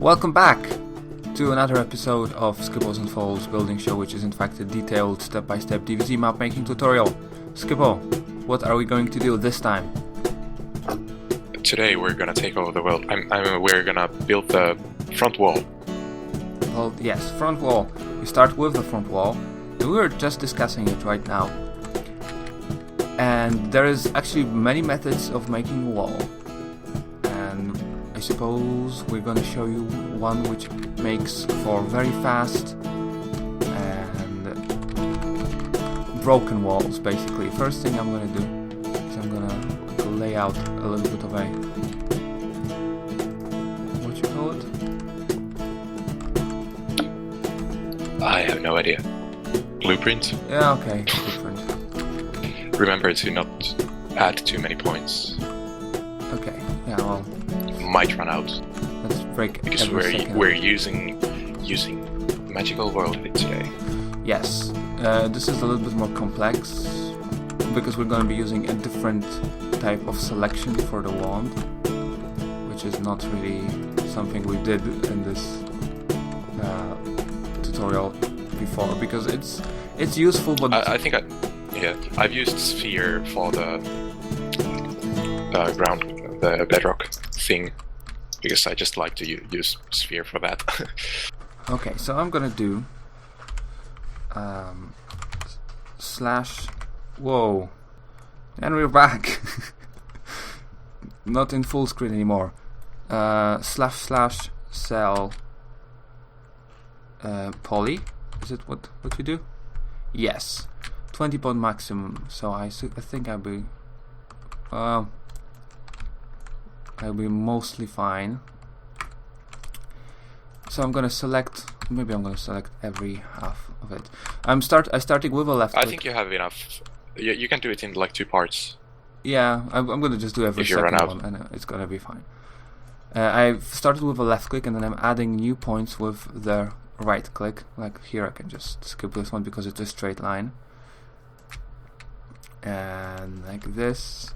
Welcome back to another episode of Skipples and Falls building show, which is in fact a detailed step-by-step DVZ map making tutorial. Skipple, what are we going to do this time? Today we're gonna take over the world. We're gonna build the front wall. Well, yes, front wall. We start with the front wall. We were just discussing it right now. And there is actually many methods of making a wall. And I suppose we're gonna show you one which makes for very fast and broken walls, basically. First thing I'm gonna do is I'm gonna lay out a little bit of a, what you call it? I have no idea. Blueprint? Yeah, okay, blueprint. Remember to not add too many points. Okay, yeah, well, might run out. Let's break because every we're using magical world today. Yes, this is a little bit more complex because we're going to be using a different type of selection for the wand, which is not really something we did in this tutorial before, because it's useful, but I've used sphere for the bedrock thing, because I just like to use sphere for that. Okay, so I'm gonna do slash, whoa, and we're back. Not in full screen anymore. Slash cell poly, is it what we do? Yes, 20 point maximum. So I think I'll be mostly fine. So I'm gonna select. Maybe I'm gonna select every half of it. I'm starting with a left click. I think you have enough. You can do it in like 2 parts. Yeah, I'm gonna just do every second one, and it's gonna be fine. I've started with a left click, and then I'm adding new points with the right click. Like here, I can just skip this one because it's a straight line. And like this.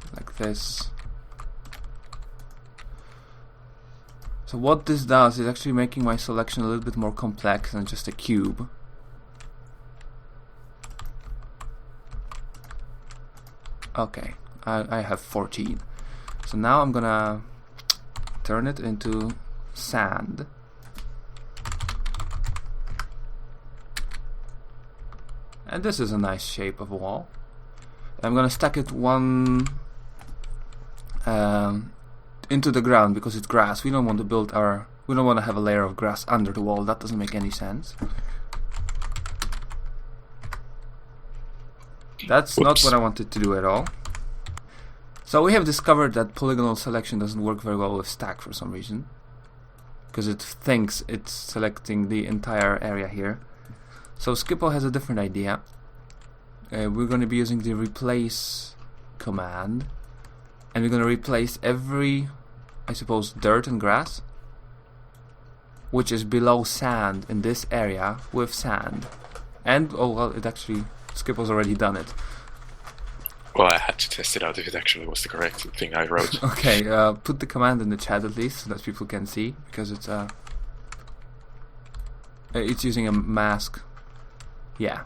So what this does is actually making my selection a little bit more complex than just a cube. Okay, I have 14. So now I'm gonna turn it into sand. And this is a nice shape of a wall. I'm gonna stack it one into the ground because it's grass. We don't want to have a layer of grass under the wall. That doesn't make any sense. That's not what I wanted to do at all. So we have discovered that polygonal selection doesn't work very well with stack for some reason, because it thinks it's selecting the entire area here. So Skippo has a different idea. We're going to be using the replace command, and we're going to replace every, I suppose, dirt and grass, which is below sand in this area, with sand. And, oh well, it actually, Skippo's already done it. Well, I had to test it out if it actually was the correct thing I wrote. Okay, put the command in the chat at least, so that people can see, because it's using a mask. Yeah.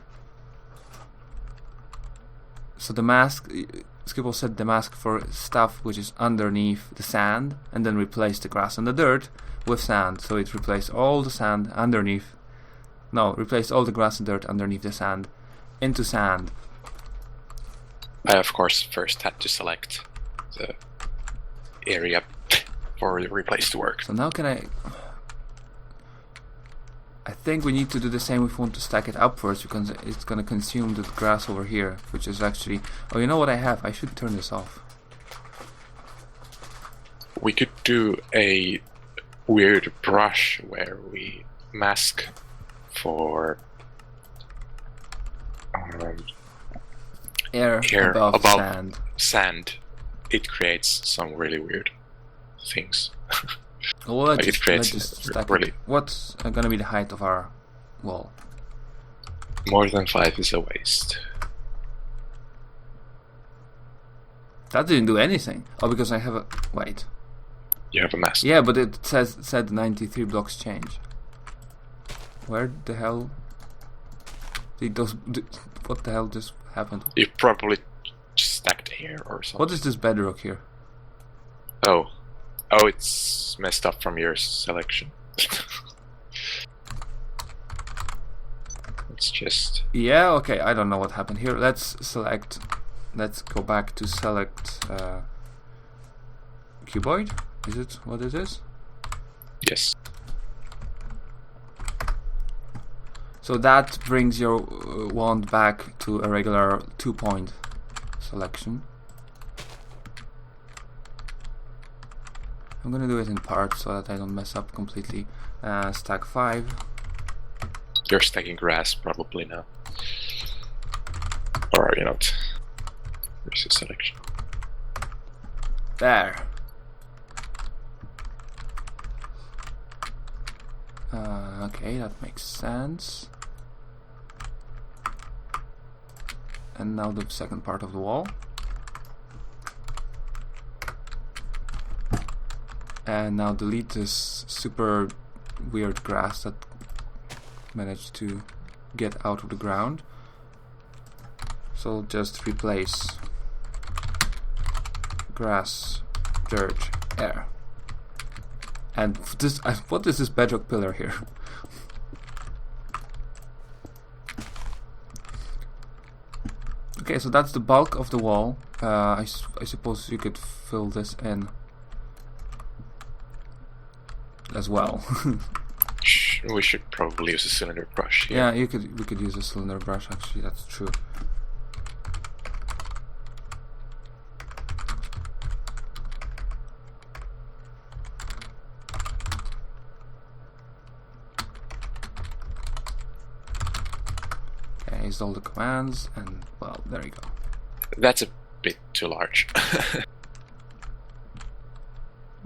So the mask, Skipple set the mask for stuff which is underneath the sand, and then replace the grass and the dirt with sand. So it replaced all the sand underneath. No, replaced all the grass and dirt underneath the sand into sand. I of course first had to select the area for the replace to work. So now can I think we need to do the same if we want to stack it upwards, because it's going to consume the grass over here, which is actually... Oh, you know what I have? I should turn this off. We could do a weird brush where we mask for air above sand. It creates some really weird things. Well, let's just stack really. It. What's gonna be the height of our wall? More than 5 is a waste. That didn't do anything. Oh, because I have a... Wait. You have a mask. Yeah, but it said 93 blocks change. Where the hell did those? What the hell just happened? You probably stacked here or something. What is this bedrock here? Oh, it's messed up from your selection. It's just... Yeah, okay, I don't know what happened here. Let's select... Let's go back to select cuboid. Is it what it is? Yes. So that brings your wand back to a regular 2-point selection. I'm gonna do it in parts so that I don't mess up completely. Stack 5. You're stacking grass probably now. Or are you not? Where's your selection? There. Okay, that makes sense. And now the second part of the wall. And now delete this super weird grass that managed to get out of the ground. So just replace grass, dirt, air. And this, what is this bedrock pillar here? Okay, so that's the bulk of the wall. I suppose you could fill this in as well. We should probably use a cylinder brush here. Yeah, we could use a cylinder brush, actually, that's true. Okay, install the commands, and well, there you go. That's a bit too large.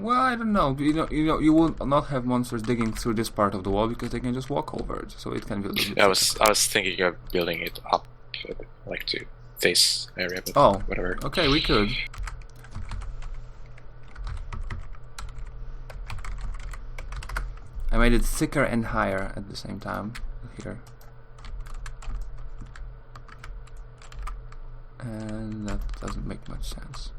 Well, I don't know. You will not have monsters digging through this part of the wall because they can just walk over it. So it can be a little bit. I was thinking of building it up, like to this area, but whatever. Okay, we could. I made it thicker and higher at the same time here. And that doesn't make much sense.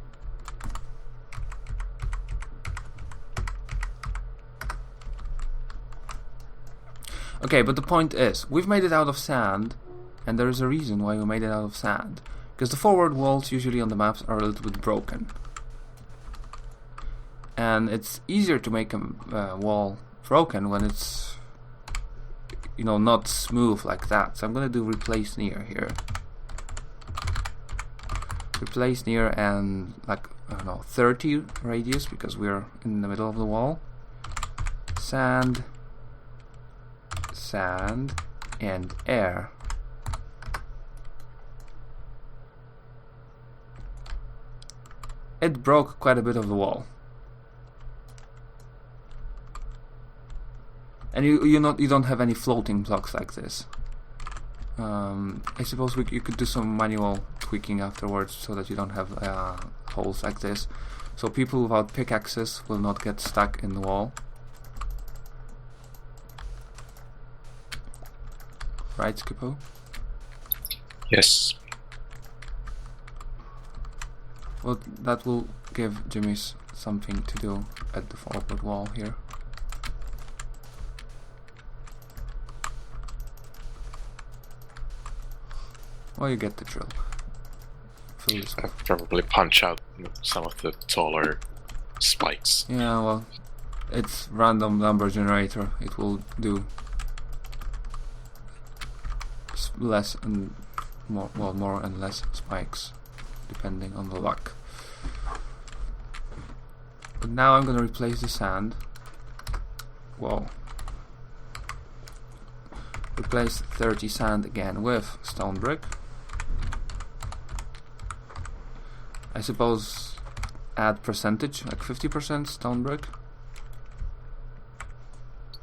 Okay, but the point is, we've made it out of sand, and there is a reason why we made it out of sand. Because the forward walls usually on the maps are a little bit broken. And it's easier to make a wall broken when it's, you know, not smooth like that. So I'm gonna do replace near here. Replace near and like, I don't know, 30 radius because we're in the middle of the wall. Sand, sand, and air. It broke quite a bit of the wall. And you don't have any floating blocks like this. I suppose you could do some manual tweaking afterwards so that you don't have holes like this. So people without pickaxes will not get stuck in the wall. Right, Skippo? Yes. Well, that will give Jimmy's something to do at the forward wall here. Well, you get the drill. Fill this I'll probably punch out some of the taller spikes. Yeah, well, it's random number generator. It will do less and more, well, more and less spikes depending on the luck. But now I'm gonna replace the sand. Whoa. Replace 30 sand again with stone brick. I suppose add percentage, like 50% stone brick.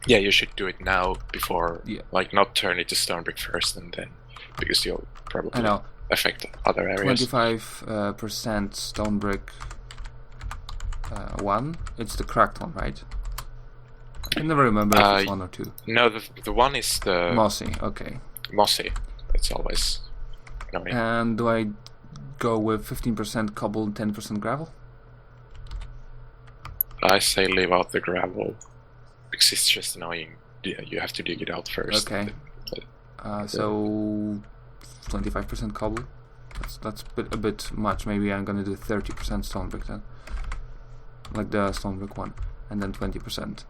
Yeah, you should do it now before, like not turn it to stone brick first and then, because you'll probably affect other areas. 25% stone brick 1? It's the cracked one, right? I can never remember if it's 1 or 2. No, the one is the Mossy, okay. mossy. It's always annoying. And do I go with 15% cobble and 10% gravel? I say leave out the gravel because it's just annoying. Yeah, you have to dig it out first. Okay. So 25% cobble. That's a bit much. Maybe I'm gonna do 30% stone brick then, like the stone brick one, and then 20%.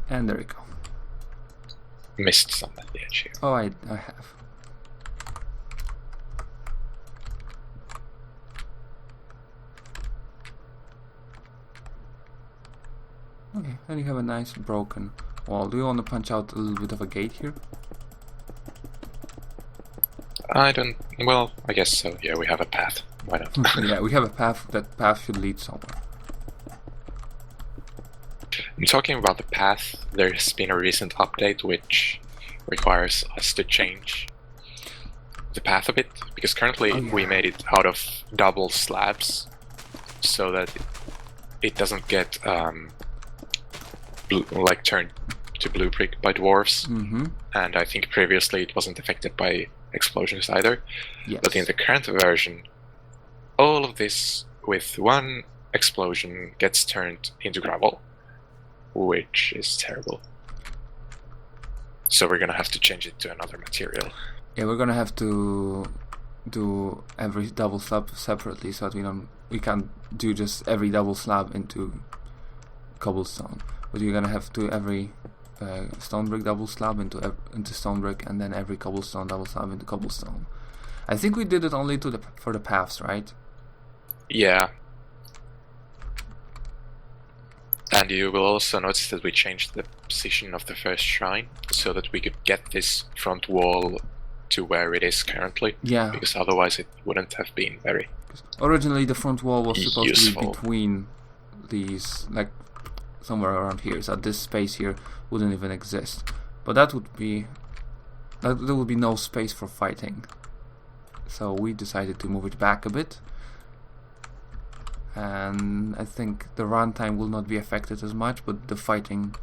And there we go. Missed some at the edge here. Oh, I have. Okay, then you have a nice broken wall. Do you want to punch out a little bit of a gate here? I don't. Well, I guess so. Yeah, we have a path. Why not? Yeah, we have a path. That path should lead somewhere. I'm talking about the path. There's been a recent update which requires us to change the path a bit, because currently we made it out of double slabs so that it doesn't get turned to blue brick by dwarves. And I think previously it wasn't affected by explosions either. Yes. But in the current version, all of this with one explosion gets turned into gravel, which is terrible. So we're gonna have to change it to another material. Yeah, we're gonna have to do every double slab separately, so that we can't do just every double slab into cobblestone. But you're gonna have to do every stone brick double slab into stone brick, and then every cobblestone double slab into cobblestone. I think we did it only for the paths, right? Yeah. And you will also notice that we changed the position of the first shrine so that we could get this front wall to where it is currently. Yeah. Because otherwise it wouldn't have been very originally the front wall was supposed useful. to be between these, like somewhere around here, so this space here wouldn't even exist. But there would be no space for fighting. So we decided to move it back a bit. And I think the runtime will not be affected as much, but the fighting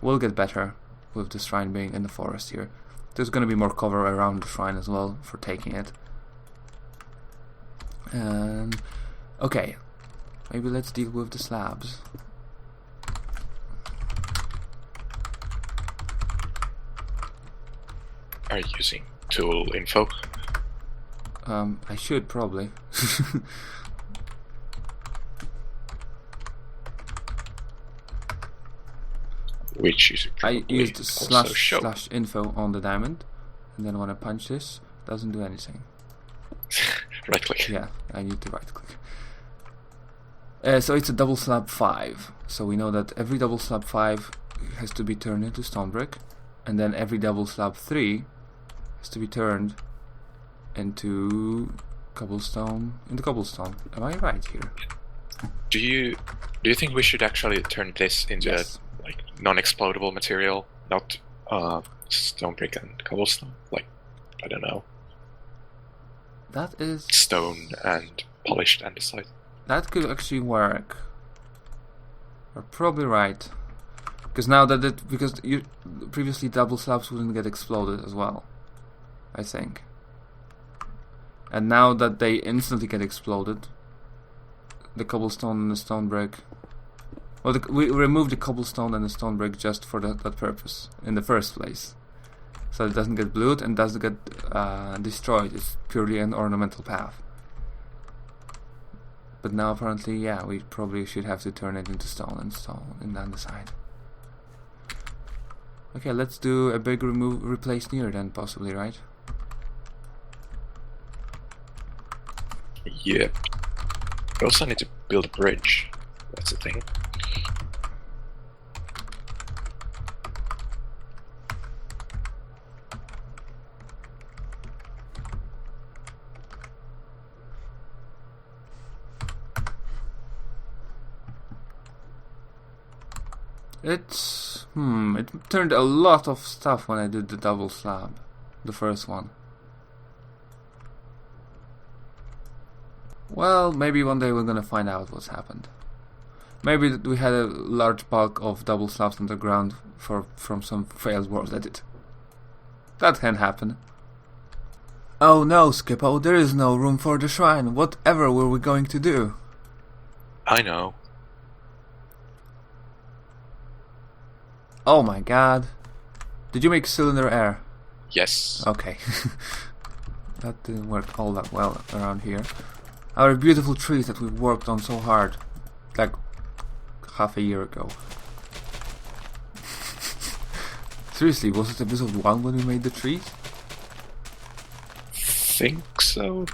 will get better with the shrine being in the forest here. There's going to be more cover around the shrine as well for taking it. And okay, maybe let's deal with the slabs. Are you using tool info? I should probably. Which you should I probably used also show. slash info on the diamond, and then when I punch this, it doesn't do anything. Right click. Yeah, I need to right click. So it's a double slab 5. So we know that every double slab 5 has to be turned into stone brick, and then every double slab 3 has to be turned into cobblestone. Am I right here? Do you think we should actually turn this into a non-explodable material, not stone brick and cobblestone? Like, I don't know. That is stone and polished andesite. That could actually work. You're probably right. Because now that previously double slabs wouldn't get exploded as well, I think. And now that they instantly get exploded, the cobblestone and the stone brick. Well, we removed the cobblestone and the stone brick just for that purpose in the first place, so it doesn't get blued and doesn't get destroyed. It's purely an ornamental path. But now apparently, yeah, we probably should have to turn it into stone and down the side. Okay, let's do a big replace near then, possibly, right? Yep. We also need to build a bridge. That's the thing. It turned a lot of stuff when I did the double slab, the first one. Well, maybe one day we're gonna find out what's happened. Maybe we had a large bulk of double slabs underground from some failed world edit. That can happen. Oh no, Skippo, there is no room for the shrine. Whatever were we going to do? I know. Oh my god. Did you make cylinder air? Yes. Okay. That didn't work all that well around here. Our beautiful trees that we worked on so hard. Like half a year ago. Seriously, was it episode 1 when we made the trees? Think so.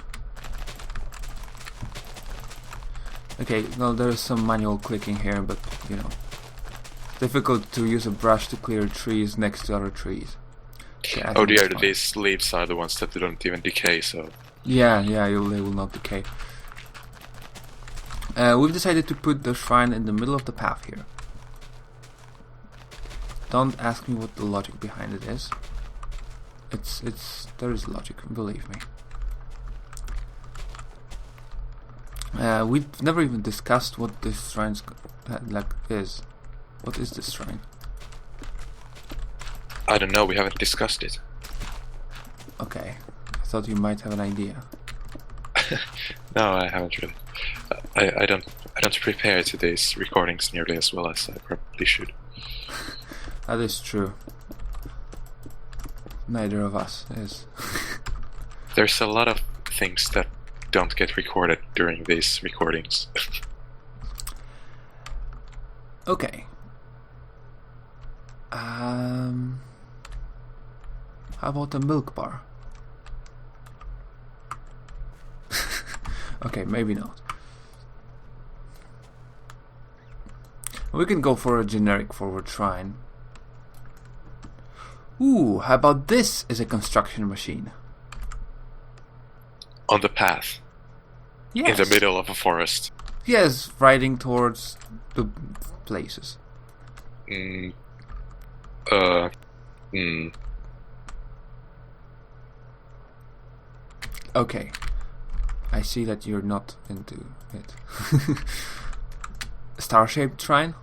Okay, well there's some manual clicking here, but you know, difficult to use a brush to clear trees next to other trees. Okay, Oh dear, these leaves are the ones that don't even decay, so... Yeah, they will not decay. We've decided to put the shrine in the middle of the path here. Don't ask me what the logic behind it is. There is logic, believe me. We've never even discussed what this shrine's is. What is this shrine? I don't know, we haven't discussed it. Okay, I thought you might have an idea. No, I haven't really. I don't prepare to these recordings nearly as well as I probably should. That is true. Neither of us is. There's a lot of things that don't get recorded during these recordings. Okay. How about a milk bar? Okay, maybe not. We can go for a generic forward shrine. Ooh, how about this as a construction machine? On the path. Yes. In the middle of a forest. Yes, riding towards the places. Okay. I see that you're not into it. Star-shaped shrine?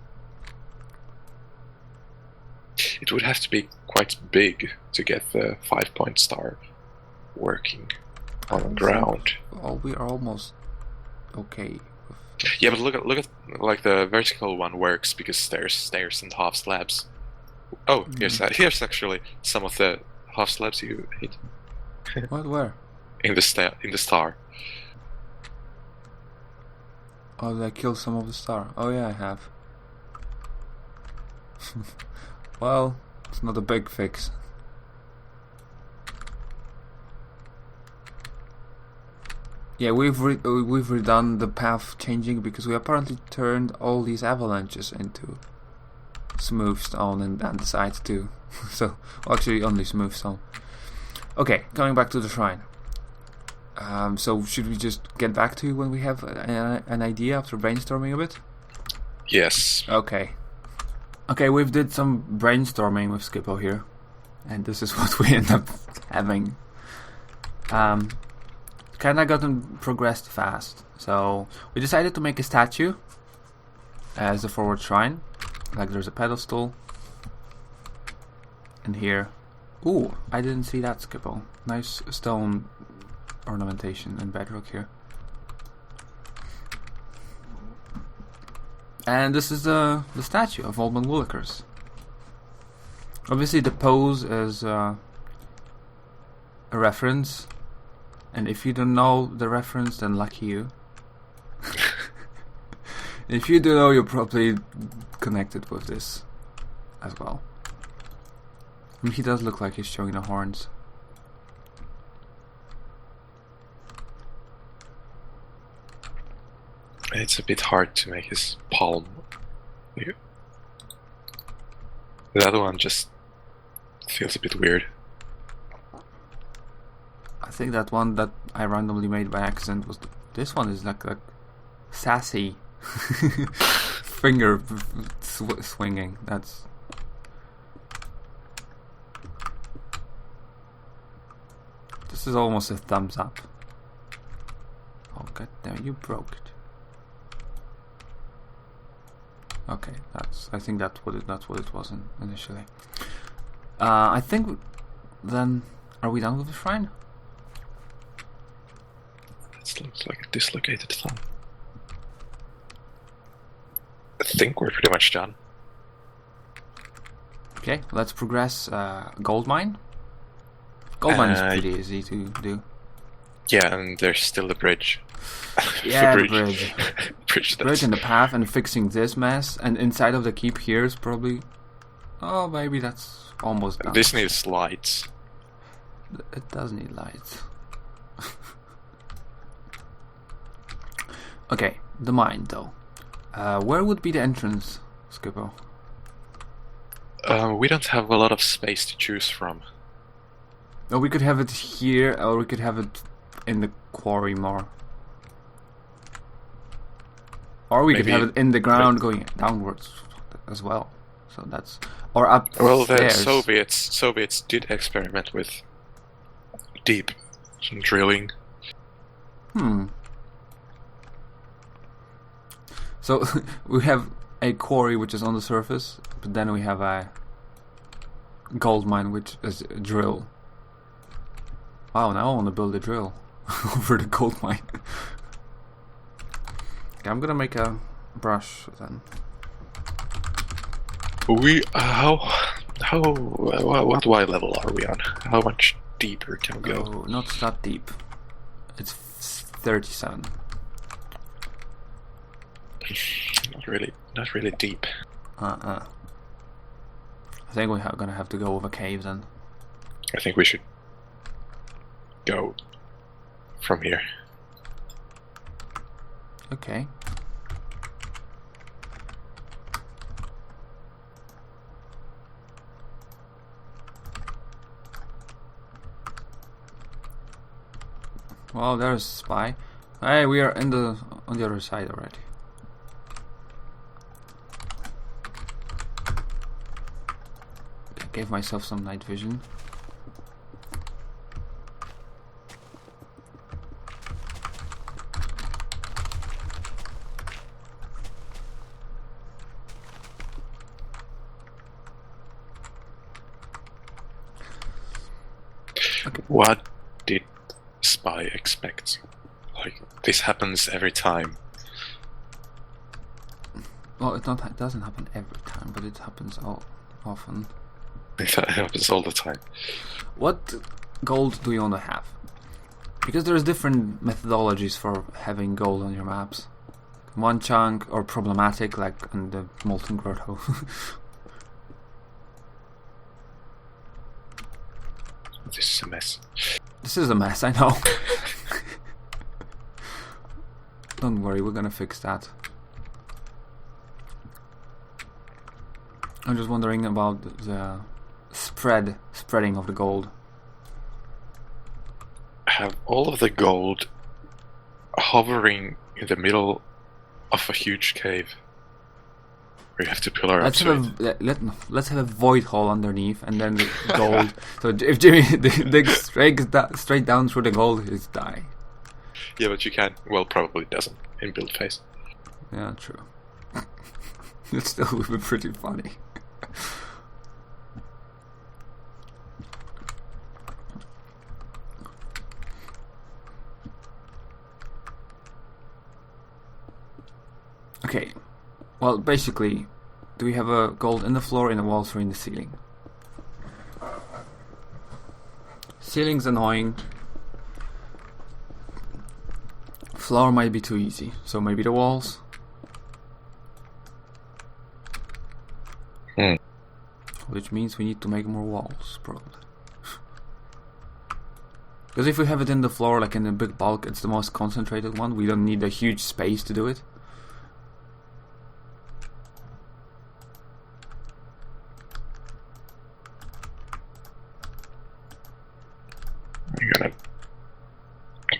It would have to be quite big to get the 5-point star working on the ground. Well, we are almost okay. Yeah, but look at like the vertical one works because there's stairs and half slabs. Oh, here's actually some of the half slabs you hit. What? Where? In the star. Oh, did I kill some of the star? Oh yeah, I have. Well, it's not a big fix. Yeah, we've redone the path changing because we apparently turned all these avalanches into smooth stone and the sides too. So, well, actually only smooth stone. Okay, coming back to the shrine. So should we just get back to you when we have an idea after brainstorming a bit? Yes. Okay. Okay, we've did some brainstorming with Skippo here, and this is what we end up having. Kinda gotten progressed fast, so we decided to make a statue as a forward shrine. Like there's a pedestal, and here. Ooh, I didn't see that, Skippo. Nice stone ornamentation and bedrock here. And this is the statue of Oldman Willikers. Obviously the pose is a reference, and if you don't know the reference, then lucky you. If you do know, you're probably connected with this as well. I mean, he does look like he's showing the horns. It's a bit hard to make his palm. The other one just feels a bit weird. I think that one that I randomly made by accident was this one is like sassy finger swinging. That's this is almost a thumbs up. Oh God damn, you broke it. Okay, I think that's what it was initially. I think then, are we done with the shrine? It looks like a dislocated thumb. I think we're pretty much done. Okay, let's progress. Gold mine. Gold mine is pretty easy to do. Yeah, and there's still the bridge. Yeah, the bridge. Bridge in the path, and fixing this mess, and inside of the keep here is probably... Oh, maybe that's almost done. This needs lights. It does need lights. Okay, the mine though. Where would be the entrance, Skippo? We don't have a lot of space to choose from. No, we could have it here, or we could have it in the quarry more. Or we could have it in the ground going downwards as well. So that's... Or up Well, the stairs. Soviets did experiment with deep drilling. So we have a quarry which is on the surface, but then we have a gold mine which is a drill. Wow, now I want to build a drill over the gold mine. Okay, I'm gonna make a brush then. What Y level are we on? How much deeper can we go? Oh, not that deep. It's 37. Not really deep. I think we're gonna have to go with a cave then. I think we should go from here. Okay. Well, there's a spy. Hey, we are on the other side already. Okay, gave myself some night vision. Okay. What did Spy expect? Like, this happens every time. Well, it doesn't happen every time, but it happens often. It happens all the time. What gold do you want to have? Because there's different methodologies for having gold on your maps. One chunk or problematic, like in the Molten Grotto. This is a mess. This is a mess, I know. Don't worry, we're gonna fix that. I'm just wondering about the spreading of the gold. Have all of the gold hovering in the middle of a huge cave. We have to pillar up to it. Let's have a void hole underneath, and then the gold. So if Jimmy digs straight down through the gold, he'll die. Yeah, but you can't. Well, probably doesn't in build phase. Yeah, true. It still would be pretty funny. Okay. Well, basically, do we have a gold in the floor, in the walls, or in the ceiling? Ceiling's annoying. Floor might be too easy, so maybe the walls. Which means we need to make more walls, probably. Because if we have it in the floor, like in a big bulk, it's the most concentrated one. We don't need a huge space to do it.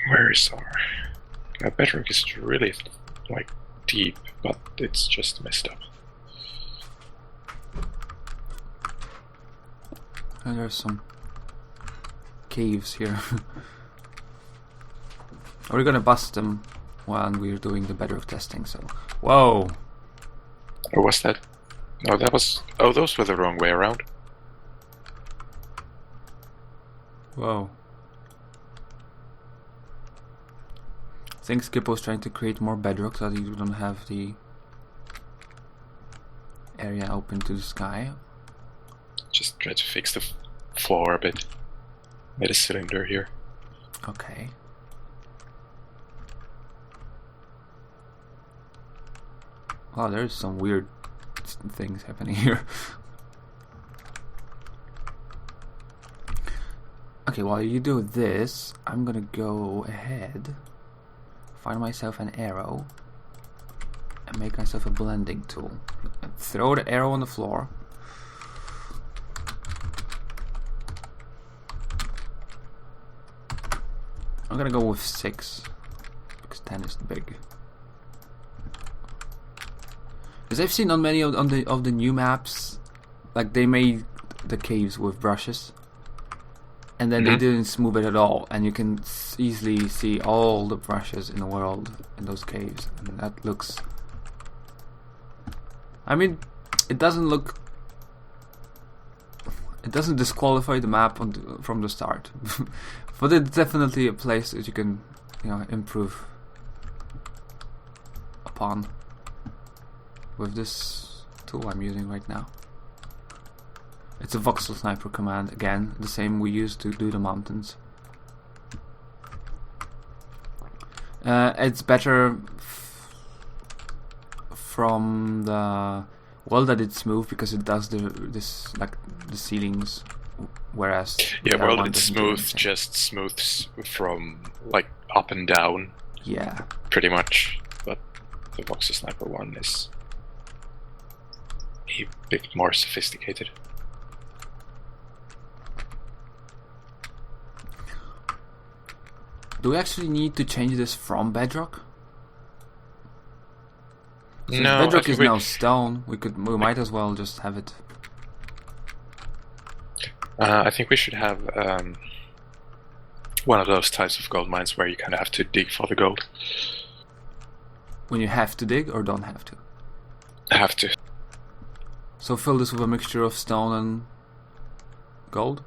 Where is our bedrock is really like deep, but it's just messed up. And there's some caves here. Are we gonna bust them when we're doing the bedrock testing. So, whoa! Or was that? No, that was. Oh, those were the wrong way around. Whoa! I think Skippo's trying to create more bedrock so that you don't have the area open to the sky. Just try to fix the floor a bit. Made a cylinder here. Okay. Wow, there's some weird things happening here. Okay, while you do this, I'm gonna go ahead, find myself an arrow, and make myself a blending tool. Throw the arrow on the floor. I'm gonna go with 6 because 10 is big. Because I've seen on many of the new maps, like they made the caves with brushes, and then they didn't smooth it at all, and you can easily see all the brushes in the world in those caves, and that looks. I mean, it doesn't look. It doesn't disqualify the map from the start, but it's definitely a place that you can, improve upon with this tool I'm using right now. It's a voxel sniper command again, the same we used to do the mountains. It's better from the that it's smooth because it does the ceilings, whereas well, it's smooth, just smooths from like up and down. Yeah, pretty much. But the voxel sniper one is a bit more sophisticated. Do we actually need to change this from bedrock? Since no, bedrock is now stone. We might as well just have it. I think we should have one of those types of gold mines where you kind of have to dig for the gold. When you have to dig or don't have to? Have to. So fill this with a mixture of stone and gold?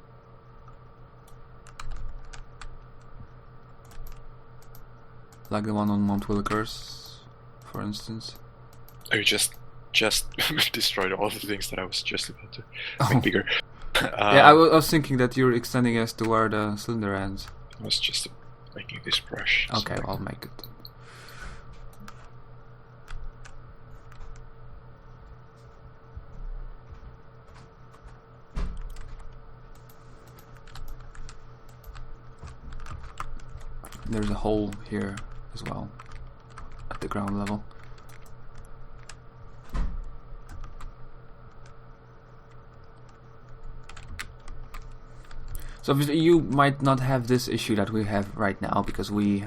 Like the one on Mount Willikers, for instance. Oh, you just destroyed all the things that I was just about to make bigger. Yeah, I was thinking that you're extending us to where the cylinder ends. I was just making this brush. Okay, so I'll make it. There's a hole here as well, at the ground level. So obviously you might not have this issue that we have right now, because we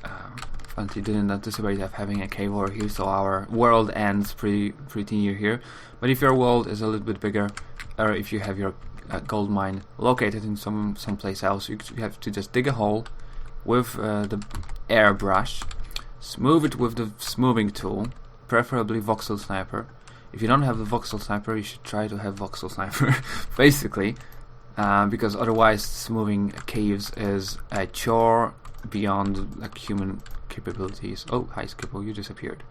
apparently didn't anticipate having a cave over here, so our world ends pretty near here. But if your world is a little bit bigger, or if you have your gold mine located in someplace else, you have to just dig a hole with the airbrush, smooth it with the smoothing tool, preferably voxel sniper. If you don't have the voxel sniper, you should try to have voxel sniper, basically, because otherwise smoothing caves is a chore beyond like human capabilities. Oh, hi Skippo, you disappeared.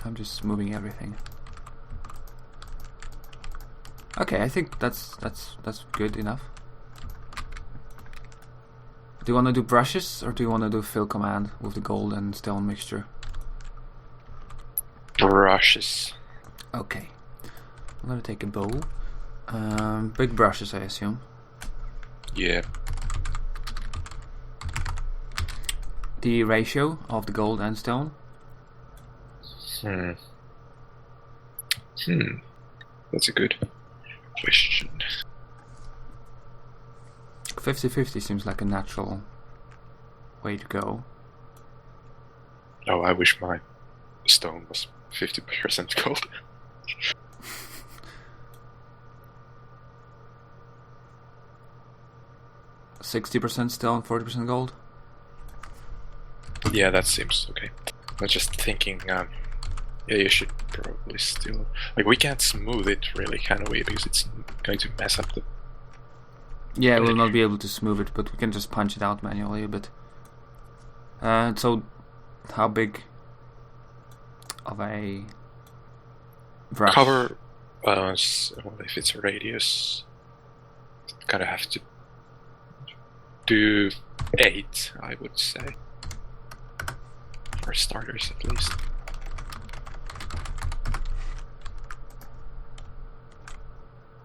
I'm just moving everything. Okay, I think that's good enough. Do you want to do brushes, or do you want to do fill command with the gold and stone mixture? Brushes. Okay. I'm gonna take a bow. Big brushes, I assume. Yeah. The ratio of the gold and stone? That's a good question. 50-50 seems like a natural way to go. Oh, I wish my stone was 50% gold. 60% stone, 40% gold. Yeah, that seems okay. I was just thinking, yeah, you should probably still... Like, we can't smooth it really, can we? Because it's going to mess up the... Yeah, we'll not be able to smooth it, but we can just punch it out manually a bit. So, how big of a brush? Cover, well, if it's a radius, kind of have to do 8, I would say. For starters, at least.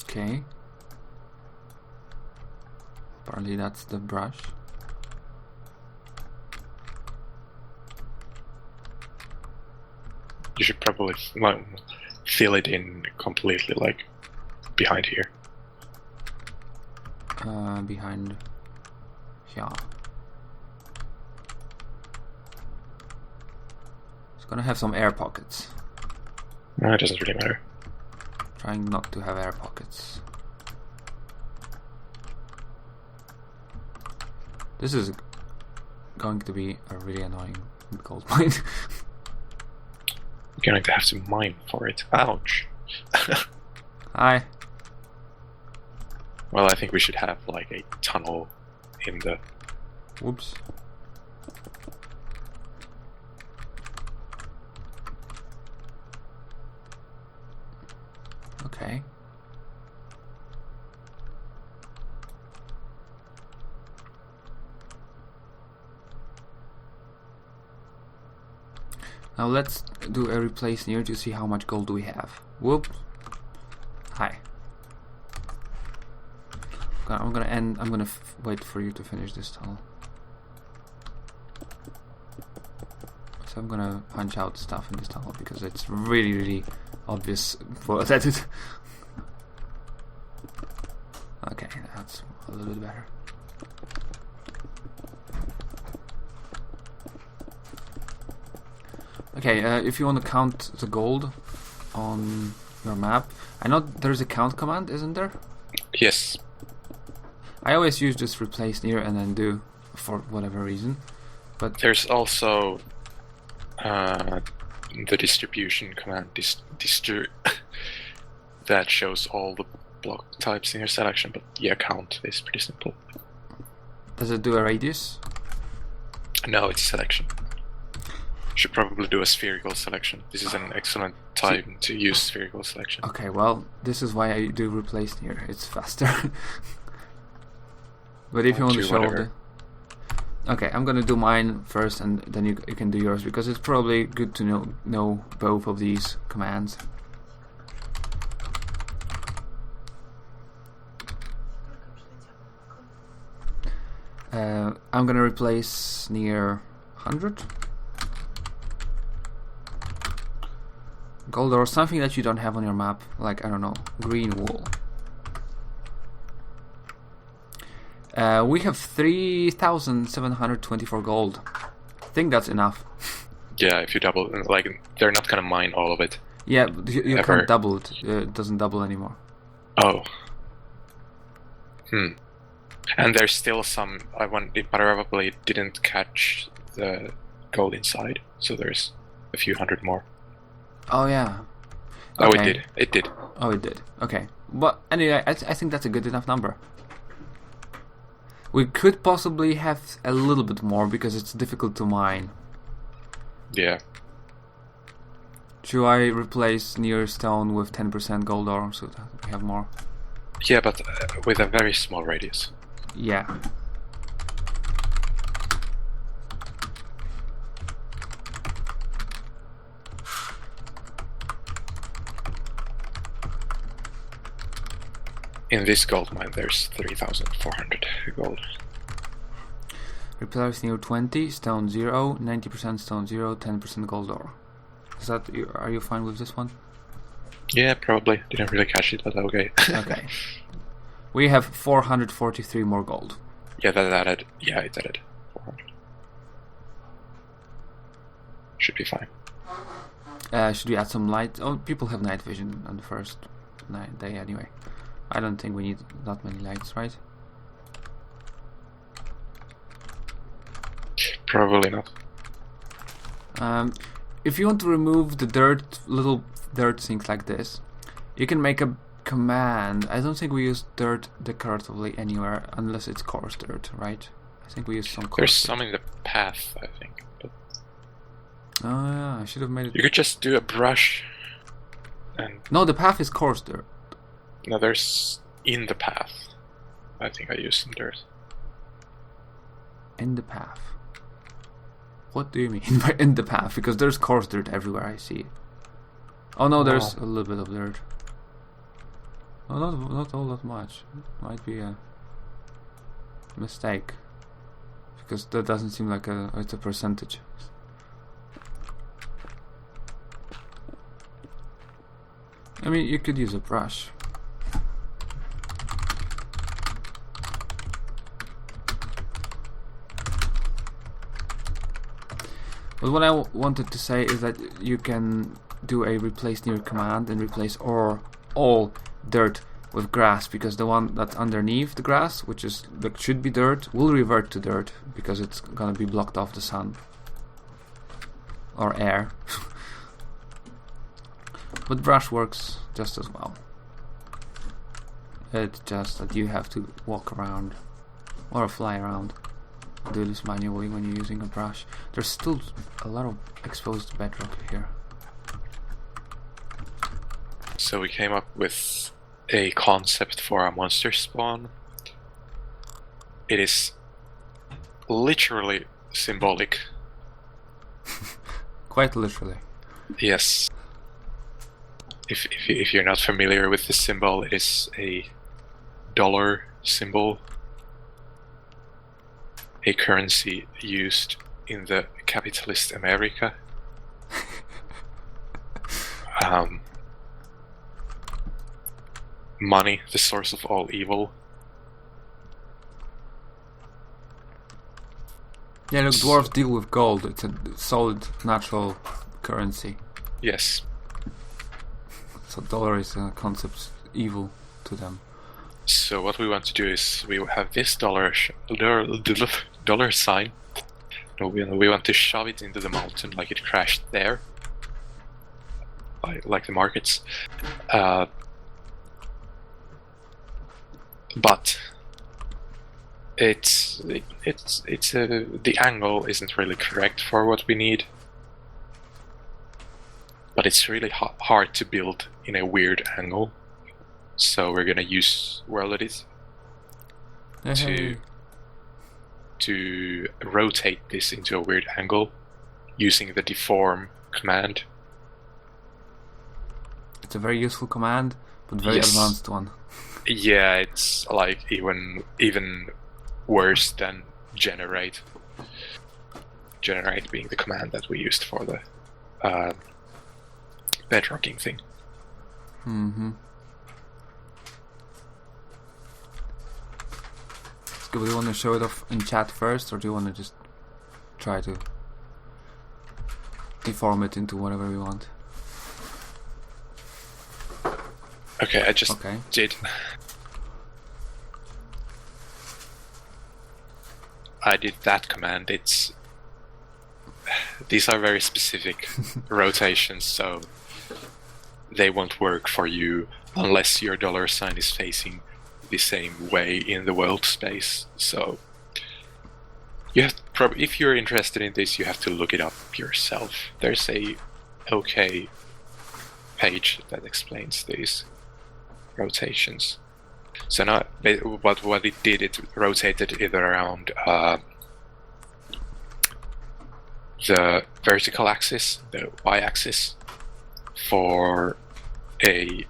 Okay. Apparently that's the brush. You should probably fill it in completely, like, behind here. Behind... yeah. It's gonna have some air pockets. No, it doesn't really matter. Trying not to have air pockets. This is going to be a really annoying gold mine. You're going to have to mine for it. Ouch. Hi. Well, I think we should have like a tunnel in the... Whoops. Okay. Now let's do a replace near to see how much gold do we have. Whoop. Hi. I'm gonna wait for you to finish this tunnel. So I'm gonna punch out stuff in this tunnel because it's really obvious for that it. Okay, that's a little bit better. Okay, if you want to count the gold on your map, I know there's a count command, isn't there? Yes. I always use just replace near and then do for whatever reason, but there's also the distribution command that shows all the block types in your selection, but yeah, count is pretty simple. Does it do a radius? No, it's selection. Should probably do a spherical selection. This is an excellent time to use spherical selection. Okay, well, this is why I do replace near. It's faster. But if you want to show the... Okay, I'm gonna do mine first, and then you can do yours, because it's probably good to know both of these commands. I'm gonna replace near 100 gold or something that you don't have on your map, like, I don't know, green wool. We have 3,724 gold. I think that's enough. Yeah, if you double, like, they're not gonna mine all of it. Yeah, you can't double it. It doesn't double anymore. Oh. And there's still some. It probably didn't catch the gold inside, so there's a few hundred more. Oh yeah. Okay. Oh, Okay. it did. Oh, it did. Okay. But anyway, I think that's a good enough number. We could possibly have a little bit more because it's difficult to mine. Yeah. Should I replace near stone with 10% gold ore so that we have more? Yeah, but with a very small radius. Yeah. In this gold mine, there's 3,400 gold. Replace near 20, stone 0, 90% stone 0, 10% gold ore. Is that? Are you fine with this one? Yeah, probably. Didn't really catch it, but okay. Okay. We have 443 more gold. Yeah, that added. Yeah, it added 400. Should be fine. Should we add some light? Oh, people have night vision on the first day anyway. I don't think we need that many lights, right? Probably not. If you want to remove the dirt, little dirt things like this, you can make a command. I don't think we use dirt decoratively anywhere unless it's coarse dirt, right? I think we use some coarse There's dirt. some in the path, I think. But Oh yeah, I should have made it. you could just do a brush. And No, the path is coarse dirt. no, there's in the path. I think I used some dirt. In the path. What do you mean by in the path? Because there's coarse dirt everywhere I see. Oh no, there's a little bit of dirt. Oh, not all that much. Might be a mistake. Because that doesn't seem like it's a percentage. I mean, you could use a brush. But what I wanted to say is that you can do a replace near command and replace all dirt with grass, because the one that's underneath the grass, which is that should be dirt, will revert to dirt because it's gonna be blocked off the sun or air. But brush works just as well. It's just that you have to walk around or fly around. Do this manually when you're using a brush. There's still a lot of exposed bedrock here. So we came up with a concept for a monster spawn. It is literally symbolic. Quite literally. Yes. If you're not familiar with this symbol, it is a dollar symbol. A currency used in the capitalist America. Money, the source of all evil. Yeah, look, dwarves deal with gold. It's a solid, natural currency. Yes. So dollar is a concept evil to them. So what we want to do is we have this dollar sign. No, we want to shove it into the mountain like it crashed there, like the markets. But the angle isn't really correct for what we need. But it's really hard to build in a weird angle. So we're gonna use world edit to rotate this into a weird angle using the deform command. It's a very useful command, but very advanced one. Yeah, it's like even worse than generate. Generate being the command that we used for the bedrocking thing. Mm-hmm. Do you want to show it off in chat first, or do you want to just try to deform it into whatever we want? Okay, I just did. I did that command. These are very specific rotations, so they won't work for you unless your dollar sign is facing the same way in the world space. So you have if you're interested in this, you have to look it up yourself. There's a OK page that explains these rotations. So now what it did, it rotated it around the vertical axis, the y-axis, for a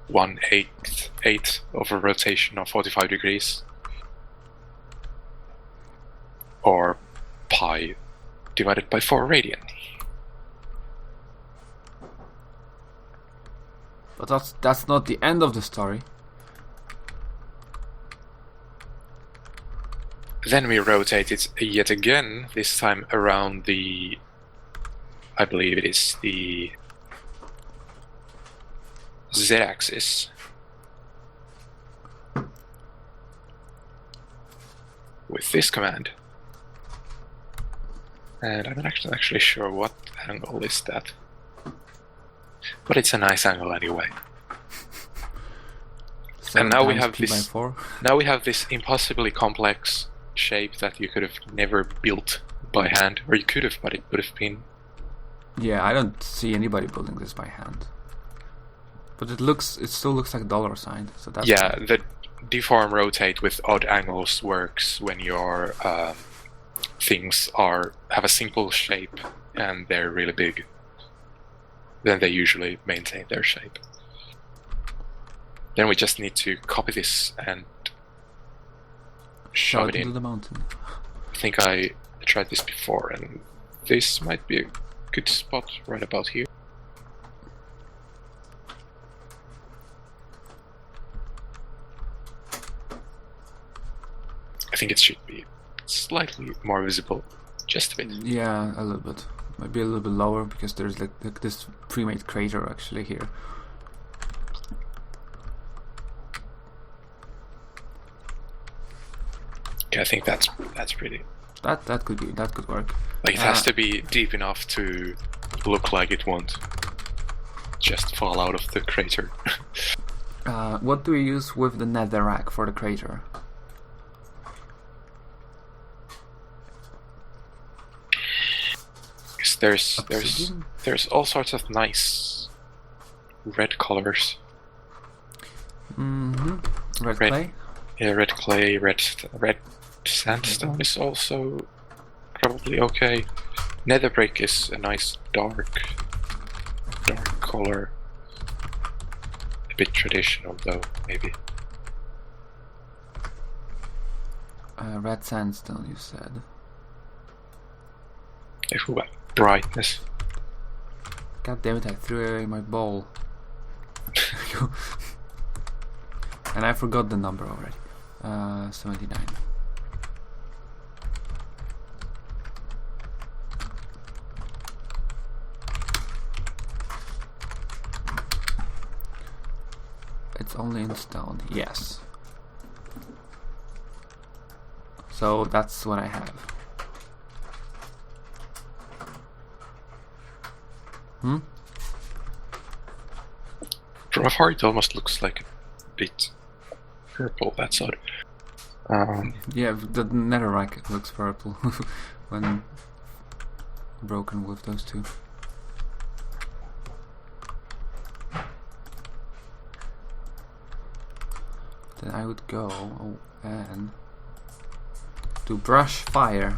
1/8 of a rotation of 45 degrees, or pi divided by 4 radian. But that's not the end of the story. Then we rotate it yet again, this time around the, I believe it is the z-axis, with this command. And I'm not actually sure what angle is that. But it's a nice angle anyway. And now we have this. Now we have this impossibly complex shape that you could have never built by hand, or you could have, but it would have been. Yeah, I don't see anybody building this by hand. But it still looks like a dollar sign. So that's yeah, the deform rotate with odd angles works when your things have a simple shape and they're really big. Then they usually maintain their shape. Then we just need to copy this and shove it into the mountain. I think I tried this before, and this might be a good spot right about here. I think it should be slightly more visible, just a bit. Yeah, a little bit. Maybe a little bit lower, because there's like this pre-made crater actually here. Okay, I think that's pretty. That could work. Like it has to be deep enough to look like it won't just fall out of the crater. What do we use with the netherrack for the crater? There's all sorts of nice red colors. Red clay? Yeah, red clay, red sandstone is also probably okay. Netherbrick is a nice dark color. A bit traditional though, maybe. Red sandstone, you said. If we want brightness. God damn it, I threw away my bowl. And I forgot the number already. 79. It's only in stone, yes. So that's what I have. From afar it almost looks like a bit purple, that's odd. Yeah, the netherrack looks purple when broken with those two. Then I would go and do brush fire.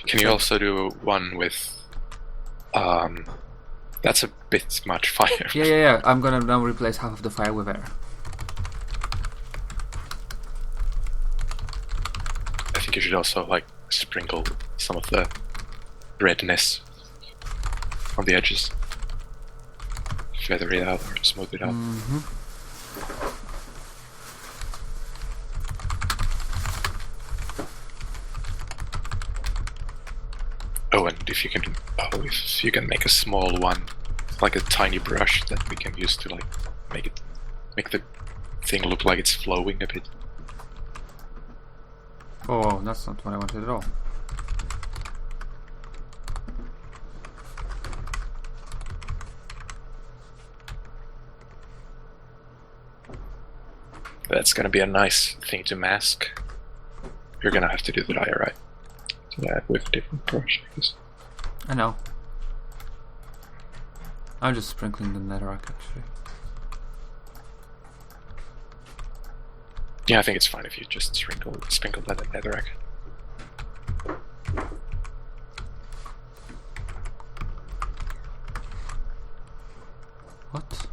Can you also do one with that's a bit much fire. Yeah. I'm gonna now replace half of the fire with air. I think you should also like sprinkle some of the redness on the edges. Feather it out or smooth it out. Oh, and if you can make a small one, like a tiny brush that we can use to like make the thing look like it's flowing a bit. Oh, that's not what I wanted at all. That's gonna be a nice thing to mask. You're gonna have to do the diorite. Yeah, with a different brush, I guess. I know. I'm just sprinkling the netherrack actually. Yeah, I think it's fine if you just sprinkle that netherrack. What?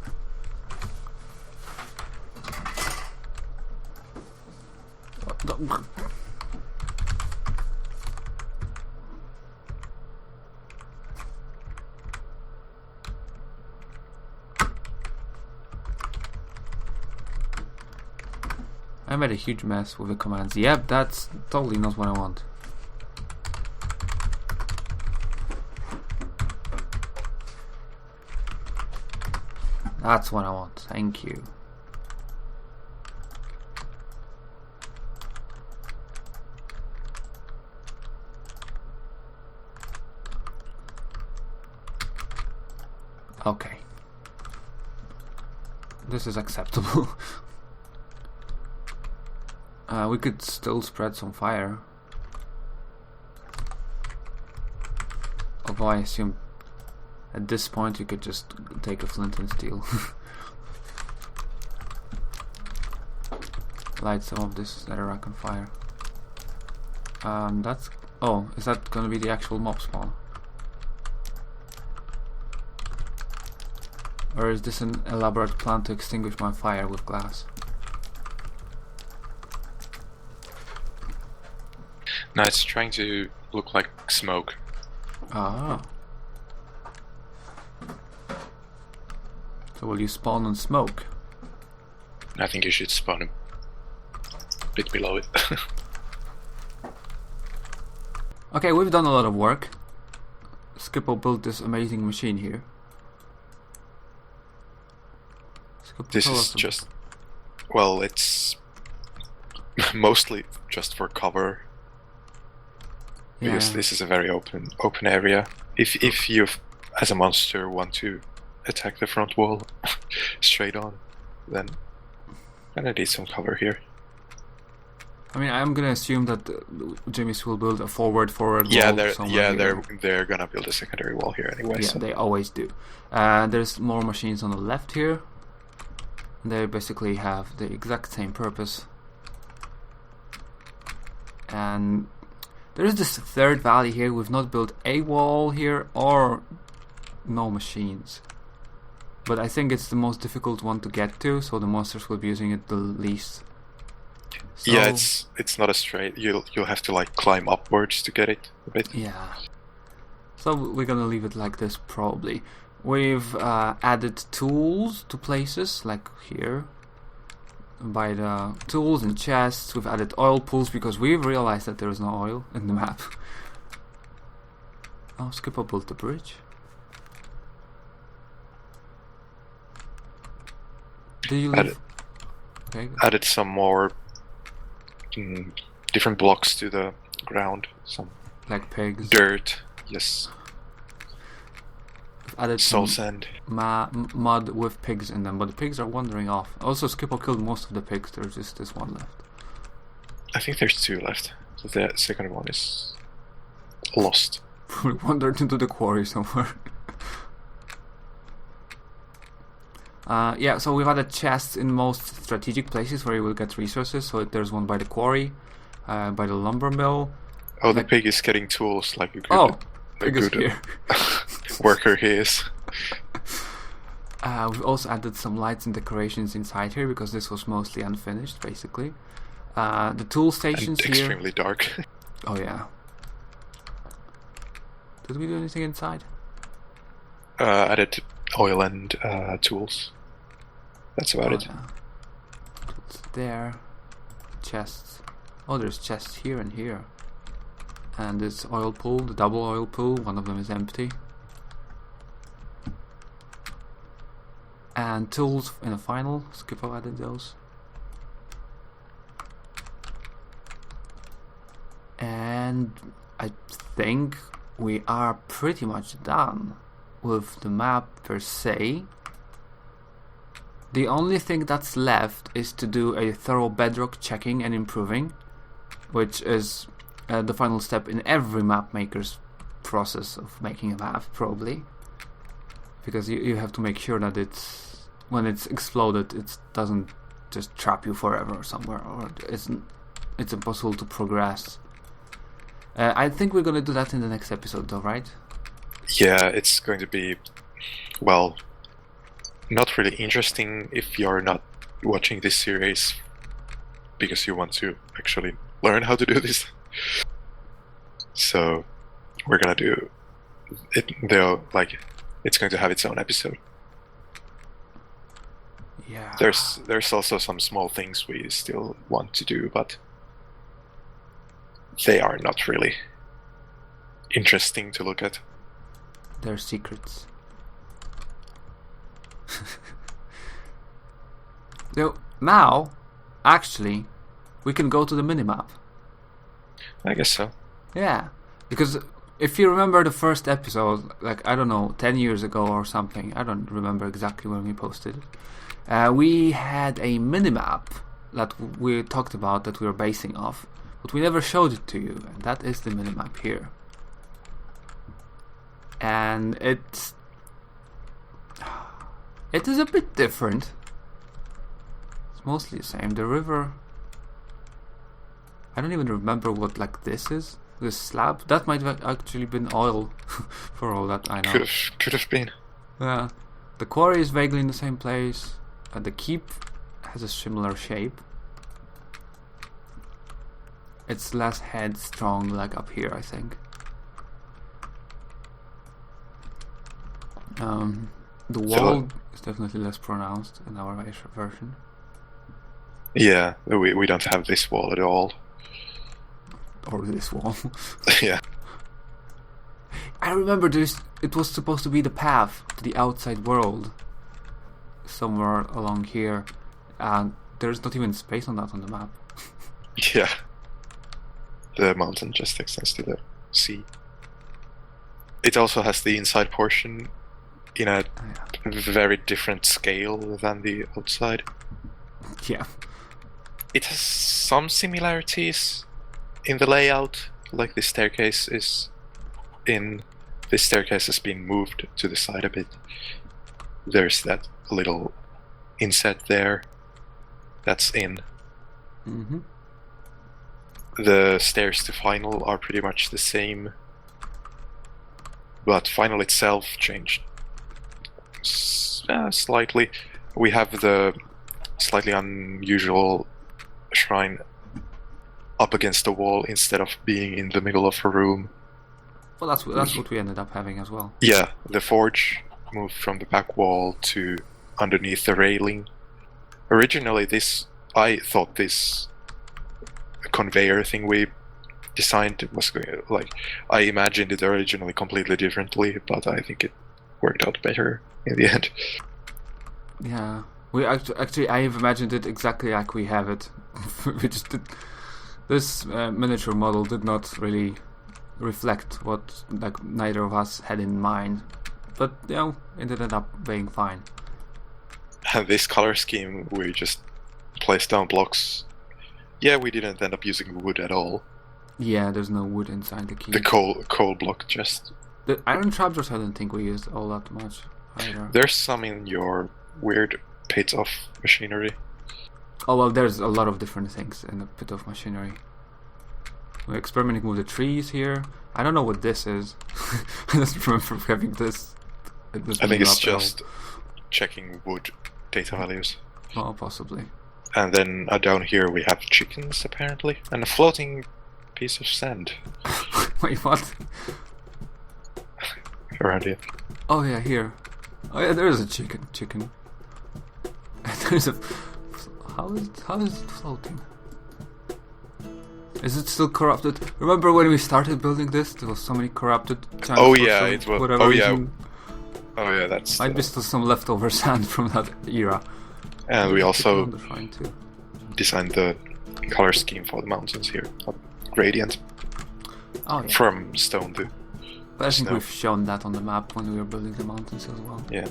I made a huge mess with the commands. Yep, that's totally not what I want. That's what I want. Thank you. Okay. This is acceptable. We could still spread some fire. Although I assume at this point you could just take a flint and steel. Light some of this netherrack on fire. That's... Oh, is that gonna be the actual mob spawn? Or is this an elaborate plan to extinguish my fire with glass? No, it's trying to look like smoke. Ah. So will you spawn on smoke? I think you should spawn a bit below it. Okay, we've done a lot of work. Skippo built this amazing machine here. Skippo, This is just... Well, it's mostly just for cover. Because this is a very open area. If you, as a monster, want to attack the front wall straight on, then I need some cover here. I mean, I'm gonna assume that Jimmy's will build a forward Yeah, wall somewhere here. they're gonna build a secondary wall here anyway. Yeah, so. they always do. There's more machines on the left here. They basically have the exact same purpose. And there is this third valley here. We've not built a wall here or no machines. But I think it's the most difficult one to get to, so the monsters will be using it the least. So, Yeah, it's not a straight. You'll have to like climb upwards to get it a bit. yeah. So we're gonna leave it like this probably. We've added tools to places like here. By the tools and chests, we've added oil pools because we've realized that there is no oil in the map. Oh, Skipper built the bridge. Did you leave? Okay. Added some more different blocks to the ground. Some Like pigs. dirt. Yes. Added Soul some sand. mud with pigs in them, but the pigs are wandering off. Also, Skippo killed most of the pigs. There's just this one left. I think there's 2 left. So the second one is lost. Probably wandered into the quarry somewhere. Yeah, so we've added chests in most strategic places where you will get resources. So there's one by the quarry, by the lumber mill. Oh, the pig is getting tools like a good, Oh, pig is here. worker he is. We've also added some lights and decorations inside here because this was mostly unfinished, basically. The tool stations And here. extremely dark. Oh yeah. Did we do anything inside? Added oil and tools. That's about it. Yeah. Tools there. Chests. Oh, there's chests here and here. And this oil pool, the double oil pool, one of them is empty. And tools in the final, Skippo added those. And I think we are pretty much done with the map per se. The only thing that's left is to do a thorough bedrock checking and improving, which is the final step in every map maker's process of making a map, probably. Because you have to make sure that when it's exploded, it doesn't just trap you forever somewhere, or it's impossible to progress. I think we're gonna do that in the next episode though, right? Yeah, it's going to be, well, not really interesting if you're not watching this series because you want to actually learn how to do this. So we're gonna do it though, like it's going to have its own episode. Yeah. There's also some small things we still want to do, but they are not really interesting to look at. They're secrets. So now, actually, we can go to the minimap. I guess so. Yeah, because if you remember the first episode, like, I don't know, 10 years ago or something, I don't remember exactly when we posted it, we had a minimap that we talked about that we were basing off, but we never showed it to you, and that is the minimap here. And it is a bit different. It's mostly the same. The river, I don't even remember what like this is. This slab, that might have actually been oil for all that I know. Could have been. Yeah. The quarry is vaguely in the same place. The keep has a similar shape. It's less headstrong, like up here, I think. The wall is definitely less pronounced in our version. Yeah, we don't have this wall at all. Or this wall. Yeah. I remember it was supposed to be the path to the outside world. Somewhere along here. And there's not even space on that on the map. Yeah. The mountain just extends to the sea. It also has the inside portion in a very different scale than the outside. Yeah. It has some similarities in the layout, like this staircase has been moved to the side a bit. There's that little inset there that's in. Mm-hmm. The stairs to final are pretty much the same, but final itself changed slightly. We have the slightly unusual shrine up against the wall instead of being in the middle of a room. Well, that's what we ended up having as well. Yeah, the forge moved from the back wall to underneath the railing. Originally, I thought this conveyor thing we designed was going, like, I imagined it originally completely differently, but I think it worked out better in the end. Yeah, we actually I've imagined it exactly like we have it. We just did. This miniature model did not really reflect what like neither of us had in mind, but you know, it ended up being fine. And this color scheme, we just placed down blocks. Yeah, we didn't end up using wood at all. Yeah, there's no wood inside the key. The coal block just. The iron trapdoors, I don't think we used all that much either. There's some in your weird pit of machinery. Oh well, there's a lot of different things in the pit of machinery. We're experimenting with the trees here. I don't know what this is. I just remember having this. I think it's just checking wood data values. Oh, possibly. And then down here we have chickens, apparently, and a floating piece of sand. Wait, what? Around here. Oh yeah, here. Oh yeah, there is a chicken. There's a. How is it floating? Is it still corrupted? Remember when we started building this? There was so many corrupted channels. Oh yeah, it was. Oh yeah. Reason. Oh yeah, that's. Might be still some leftover sand from that era. And we also too. designed the color scheme for the mountains here, gradient. Oh yeah. From stone to. But I think snow. we've shown that on the map when we were building the mountains as well. Yeah.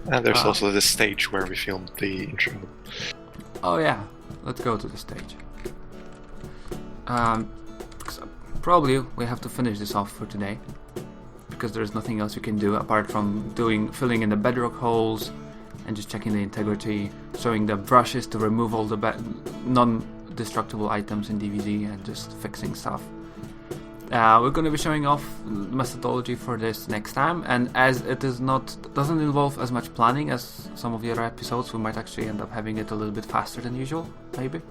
And there's also the stage where we filmed the intro. Oh yeah, let's go to the stage. Probably we have to finish this off for today, because there's nothing else we can do apart from filling in the bedrock holes and just checking the integrity, showing the brushes to remove all the non-destructible items in DVZ, and just fixing stuff. We're going to be showing off methodology for this next time, and as it doesn't involve as much planning as some of the other episodes, we might actually end up having it a little bit faster than usual, maybe.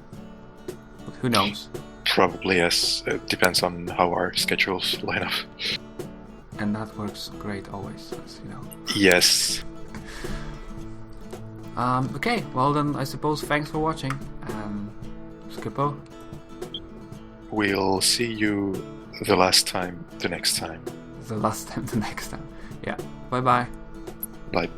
But who knows? Probably, yes. It depends on how our schedules line up. And that works great always, as you know. Yes. Okay, well then I suppose thanks for watching, Skippo. We'll see you the next time. The next time, yeah. Bye-bye. Bye.